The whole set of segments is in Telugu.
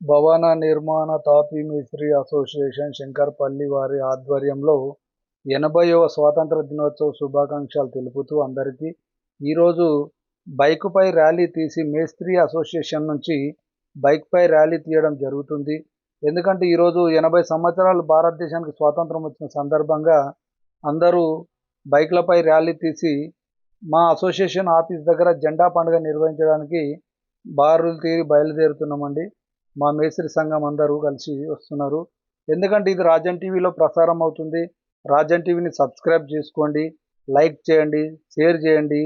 భవన నిర్మాణ తాపీ మేస్త్రి అసోసియేషన్ శంకర్పల్లి వారి ఆధ్వర్యంలో 80వ స్వాతంత్ర దినోత్సవ శుభాకాంక్షలు తెలుపుతూ అందరికీ ఈరోజు బైకుపై ర్యాలీ తీసి మేస్త్రి అసోసియేషన్ నుంచి బైక్పై ర్యాలీ తీయడం జరుగుతుంది. ఎందుకంటే ఈరోజు 80 సంవత్సరాలు భారతదేశానికి స్వాతంత్రం వచ్చిన సందర్భంగా అందరూ బైక్లపై ర్యాలీ తీసి మా అసోసియేషన్ ఆఫీస్ దగ్గర జెండా పండుగ నిర్వహించడానికి బారులు తీరి బయలుదేరుతున్నామండి. మా మేస్త్రి సంఘం అందరూ కలిసి వస్తున్నారు. ఎందుకంటే ఇది రాజన్ టీవీలో ప్రసారం అవుతుంది. రాజన్ టీవీని సబ్స్క్రైబ్ చేసుకోండి, లైక్ చేయండి, షేర్ చేయండి.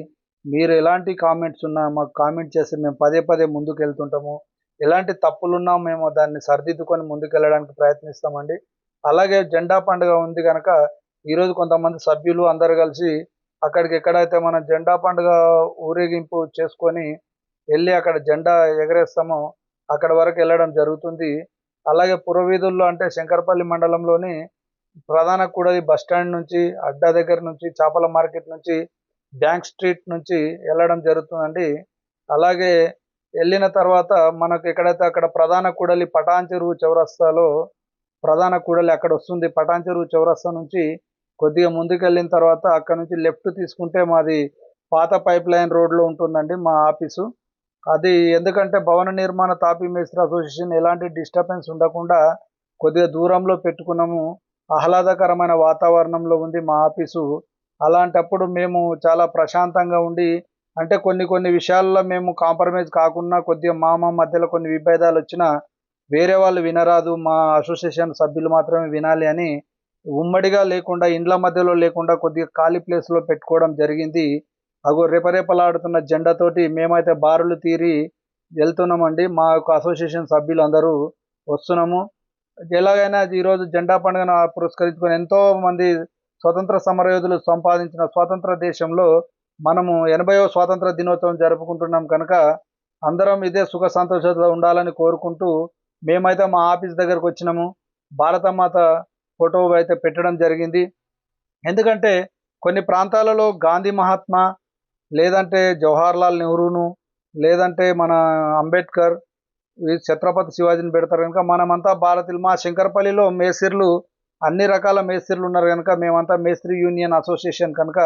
మీరు ఎలాంటి కామెంట్స్ ఉన్నా మాకు కామెంట్ చేస్తే మేము పదే పదే ముందుకు వెళ్తుంటాము. ఎలాంటి తప్పులున్నా మేము దాన్ని సరిదిద్దుకొని ముందుకు వెళ్ళడానికి ప్రయత్నిస్తామండి. అలాగే జెండా పండుగ ఉంది కనుక ఈరోజు కొంతమంది సభ్యులు అందరు కలిసి అక్కడికి ఎక్కడైతే మనం జెండా పండుగ ఊరేగింపు చేసుకొని వెళ్ళి అక్కడ జెండా ఎగరేస్తామో అక్కడ వరకు వెళ్ళడం జరుగుతుంది. అలాగే పురవీధుల్లో అంటే శంకర్పల్లి మండలంలోని ప్రధాన కూడలి బస్ స్టాండ్ నుంచి, అడ్డా దగ్గర నుంచి, చేపల మార్కెట్ నుంచి, బ్యాంక్ స్ట్రీట్ నుంచి వెళ్ళడం జరుగుతుందండి. అలాగే వెళ్ళిన తర్వాత మనకు ఎక్కడైతే అక్కడ ప్రధాన కూడలి పటాన్ చెరువు చౌరస్తాలో ప్రధాన కూడలి అక్కడ వస్తుంది. పటాన్ చెరువు చౌరస్తా నుంచి కొద్దిగా ముందుకు వెళ్ళిన తర్వాత అక్కడ నుంచి లెఫ్ట్ తీసుకుంటే మాది పాత పైప్ లైన్ రోడ్లో ఉంటుందండి మా ఆఫీసు. అది ఎందుకంటే భవన నిర్మాణ తాపీ మేస్త్రి అసోసియేషన్ ఎలాంటి డిస్టర్బెన్స్ ఉండకుండా కొద్దిగా దూరంలో పెట్టుకున్నాము. ఆహ్లాదకరమైన వాతావరణంలో ఉంది మా ఆఫీసు. అలాంటప్పుడు మేము చాలా ప్రశాంతంగా ఉండి అంటే కొన్ని విషయాల్లో మేము కాంప్రమైజ్ కాకుండా కొద్దిగా మా మధ్యలో కొన్ని విభేదాలు వచ్చినా వేరే వాళ్ళు వినరాదు, మా అసోసియేషన్ సభ్యులు మాత్రమే వినాలి అని ఉమ్మడిగా లేకుండా ఇండ్ల మధ్యలో లేకుండా కొద్దిగా ఖాళీ ప్లేస్లో పెట్టుకోవడం జరిగింది. అగో రెపరెపలాడుతున్న జెండాతోటి మేమైతే బారులు తీరి వెళ్తున్నామండి. మా యొక్క అసోసియేషన్ సభ్యులు అందరూ వస్తున్నాము. ఎలాగైనా ఈరోజు జెండా పండుగను పురస్కరించుకొని ఎంతో మంది స్వతంత్ర సమరయోధులు సంపాదించిన స్వాతంత్ర దేశంలో మనము 80వ స్వాతంత్ర దినోత్సవం జరుపుకుంటున్నాం కనుక అందరం ఇదే సుఖ సంతోషాలతో ఉండాలని కోరుకుంటూ మేమైతే మా ఆఫీస్ దగ్గరకు వచ్చినాము. భారతమాత ఫోటో అయితే పెట్టడం జరిగింది. ఎందుకంటే కొన్ని ప్రాంతాలలో గాంధీ మహాత్మా, లేదంటే జవహర్లాల్ నెహ్రూను, లేదంటే మన అంబేద్కర్, ఛత్రపతి శివాజీని పెడతారు కనుక మనమంతా భారతీయులు. మా శంకర్పల్లిలో మేస్త్రీలు అన్ని రకాల మేస్త్రీలు ఉన్నారు కనుక మేమంతా మేస్త్రి యూనియన్ అసోసియేషన్ కనుక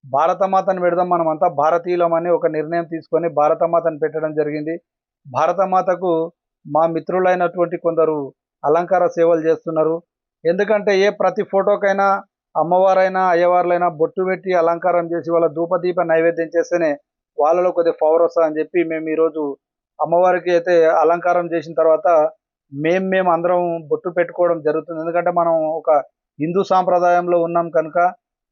భారతమాతను పెడదాం, మనమంతా భారతీయులం అని ఒక నిర్ణయం తీసుకొని భారతమాతను పెట్టడం జరిగింది. భారతమాతకు మా మిత్రులైనటువంటి కొందరు అలంకార సేవలు చేస్తున్నారు. ఎందుకంటే ప్రతి ఫోటోకైనా అమ్మవారైనా అయ్యవార్లైనా బొట్టు పెట్టి అలంకారం చేసి వాళ్ళ ధూపదీప నైవేద్యం చేస్తేనే వాళ్ళలో కొద్దిగా పవర్ వస్తుంది అని చెప్పి మేము ఈరోజు అమ్మవారికి అయితే అలంకారం చేసిన తర్వాత మేము అందరం బొట్టు పెట్టుకోవడం జరుగుతుంది. ఎందుకంటే మనం ఒక హిందూ సాంప్రదాయంలో ఉన్నాం కనుక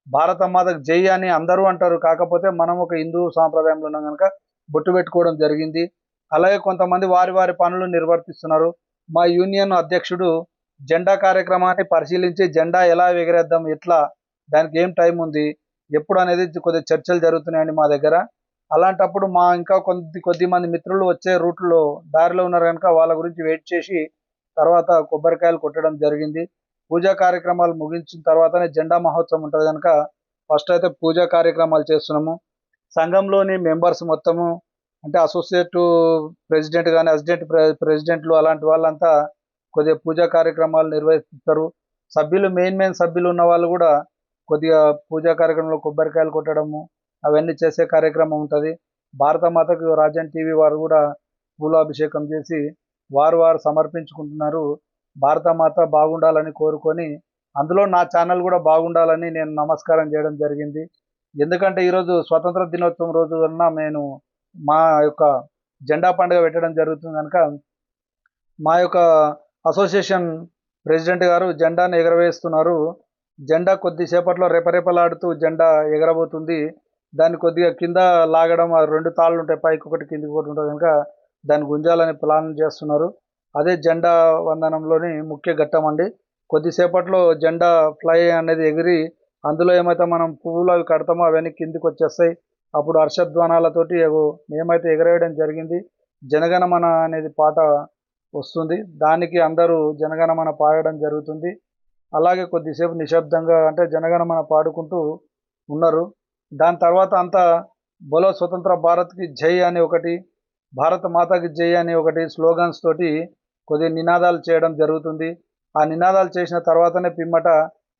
భారత మాతకు జై అని అందరూ అంటారు. కాకపోతే మనం ఒక హిందూ సాంప్రదాయంలో ఉన్నాం కనుక బొట్టు పెట్టుకోవడం జరిగింది. అలాగే కొంతమంది వారి వారి పనులు నిర్వర్తిస్తున్నారు. మా యూనియన్ అధ్యక్షుడు జెండా కార్యక్రమాన్ని పరిశీలించి జెండా ఎలా ఎగరేద్దాం, ఎట్లా, దానికి ఏం టైం ఉంది, ఎప్పుడు అనేది కొద్దిగా చర్చలు జరుగుతున్నాయండి మా దగ్గర. అలాంటప్పుడు మా ఇంకా కొద్ది మంది మిత్రులు వచ్చే రూట్లో దారిలో ఉన్నారు కనుక వాళ్ళ గురించి వెయిట్ చేసి తర్వాత కొబ్బరికాయలు కొట్టడం జరిగింది. పూజా కార్యక్రమాలు ముగించిన తర్వాతనే జెండా మహోత్సవం ఉంటుంది కనుక ఫస్ట్ అయితే పూజా కార్యక్రమాలు చేస్తున్నాము. సంఘంలోని మెంబర్స్ మొత్తము అంటే అసోసియేట్ ప్రెసిడెంట్ కానీ అసిస్టెంట్ ప్రెసిడెంట్లు అలాంటి వాళ్ళంతా కొద్దిగా పూజా కార్యక్రమాలు నిర్వహిస్తారు. సభ్యులు మెయిన్ సభ్యులు ఉన్న వాళ్ళు కూడా కొద్దిగా పూజా కార్యక్రమంలో కొబ్బరికాయలు కొట్టడము అవన్నీ చేసే కార్యక్రమం ఉంటుంది. భారతమాతకు రాజన్ టీవీ వారు కూడా పూలాభిషేకం చేసి వారు సమర్పించుకుంటున్నారు. భారతమాత బాగుండాలని కోరుకొని అందులో నా ఛానల్ కూడా బాగుండాలని నేను నమస్కారం చేయడం జరిగింది. ఎందుకంటే ఈరోజు స్వతంత్ర దినోత్సవం రోజు వలన నేను మా యొక్క జెండా పండుగ పెట్టడం జరుగుతుంది కనుక మా యొక్క అసోసియేషన్ ప్రెసిడెంట్ గారు జెండాను ఎగరవేస్తున్నారు. జెండా కొద్దిసేపట్లో రెపరెపలాడుతూ జెండా ఎగరబోతుంది. దాన్ని కొద్దిగా కింద లాగడం, ఆ 2 తాళ్ళు ఉంటాయి, పైకి ఒకటి కిందికి ఒకటి ఉంటుంది కనుక దాన్ని గుంజాలని ప్లాన్ చేస్తున్నారు. అదే జెండా వందనంలోని ముఖ్య ఘట్టం అండి. కొద్దిసేపట్లో జెండా ఫ్లై అనేది ఎగిరి అందులో ఏమైతే మనం పువ్వులు అవి కడతామో అవన్నీ కిందికి వచ్చేస్తాయి. అప్పుడు హర్షధ్వానాలతోటి మేమైతే ఎగరేయడం జరిగింది. జనగణమన అనేది పాట వస్తుంది, దానికి అందరూ జనగణమన పాడడం జరుగుతుంది. అలాగే కొద్దిసేపు నిశ్శబ్దంగా అంటే జనగణమన పాడుకుంటూ ఉన్నారు. దాని తర్వాత అంతా బోలో స్వతంత్ర భారత్కి జై అని ఒకటి, భారత మాతకి జై అని ఒకటి స్లోగన్స్ తోటి కొద్ది నినాదాలు చేయడం జరుగుతుంది. ఆ నినాదాలు చేసిన తర్వాతనే పిమ్మట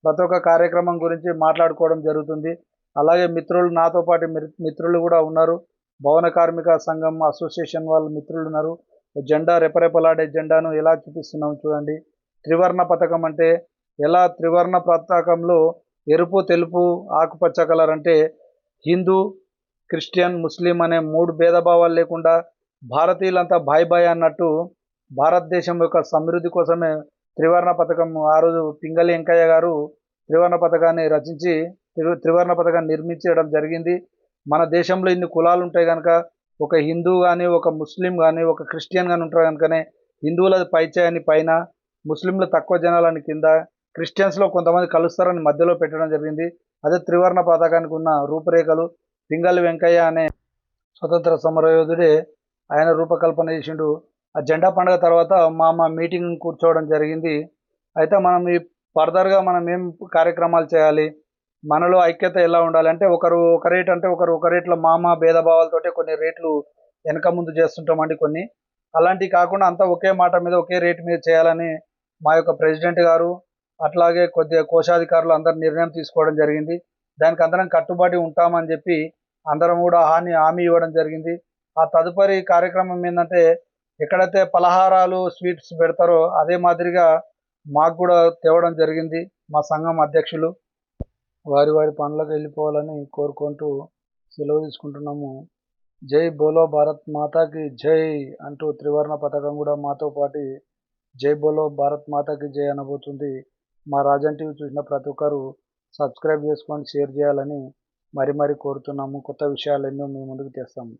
ప్రతి ఒక్క కార్యక్రమం గురించి మాట్లాడుకోవడం జరుగుతుంది. అలాగే మిత్రులు నాతో పాటు మిత్రులు కూడా ఉన్నారు. భవన కార్మిక సంఘం అసోసియేషన్ వాళ్ళు మిత్రులు ఉన్నారు. జెండా రెపరెపలాడే జెండాను ఎలా చూపిస్తున్నాం చూడండి. త్రివర్ణ పతాకం అంటే ఎలా త్రివర్ణ పతాకంలో ఎరుపు, తెలుపు, ఆకుపచ్చ కలర్ అంటే హిందూ, క్రిస్టియన్, ముస్లిం అనే 3 భేదభావాలు లేకుండా భారతీయులంతా బాయ్ బాయ్ అన్నట్టు భారతదేశం యొక్క సమృద్ధి కోసమే త్రివర్ణ పతాకం ఆ రోజు పింగళి వెంకయ్య గారు త్రివర్ణ పతాకాన్ని రచించి త్రివర్ణ పతాకాన్ని నిర్మించడం జరిగింది. మన దేశంలో ఇన్ని కులాలు ఉంటాయి కనుక ఒక హిందూ కానీ, ఒక ముస్లిం కానీ, ఒక క్రిస్టియన్ కానీ ఉంటారు కనుకనే హిందువులది పైచేయని పైన, ముస్లింలు తక్కువ జనాలని కింద, క్రిస్టియన్స్లో కొంతమంది కలుస్తారని మధ్యలో పెట్టడం జరిగింది. అదే త్రివర్ణ పతాకానికి ఉన్న రూపురేఖలు. పింగళి వెంకయ్య అనే స్వతంత్ర సమరయోధుడే ఆయన రూపకల్పన చేసిండు. ఆ జెండా పండుగ తర్వాత మా మీటింగ్ కూర్చోవడం జరిగింది. అయితే మనం ఈ ఫర్దర్గా మనం ఏం కార్యక్రమాలు చేయాలి, మనలో ఐక్యత ఎలా ఉండాలి అంటే ఒకరు ఒక రేట్ అంటే ఒకరు ఒక రేట్లో భేదభావాలతోటి కొన్ని రేట్లు వెనక ముందు చేస్తుంటామండి కొన్ని. అలాంటివి కాకుండా అంతా ఒకే మాట మీద ఒకే రేటు మీద చేయాలని మా యొక్క ప్రెసిడెంట్ గారు అట్లాగే కొద్దిగా కోశాధికారులు అందరు నిర్ణయం తీసుకోవడం జరిగింది. దానికి అందరం కట్టుబడి ఉంటామని చెప్పి అందరం కూడా హామీ ఇవ్వడం జరిగింది. ఆ తదుపరి కార్యక్రమం ఏంటంటే ఎక్కడైతే పలహారాలు స్వీట్స్ పెడతారో అదే మాదిరిగా మాకు కూడా తేవడం జరిగింది. మా సంఘం అధ్యక్షులు వారి వారి పనులకు వెళ్ళిపోవాలని కోరుకుంటూ సెలవు తీసుకుంటున్నాము. జై బోలో భారత్ మాతాకి జై అంటూ త్రివర్ణ పతాకం కూడా మాతో పాటు జై బోలో భారత్ మాతాకి జై అనబోతుంది. మా రాజన్ టీవీ చూసిన ప్రతి ఒక్కరు సబ్స్క్రైబ్ చేసుకొని షేర్ చేయాలని మరి కోరుతున్నాము. కొత్త విషయాలు ఎన్నో మీ ముందుకు తెస్తాము.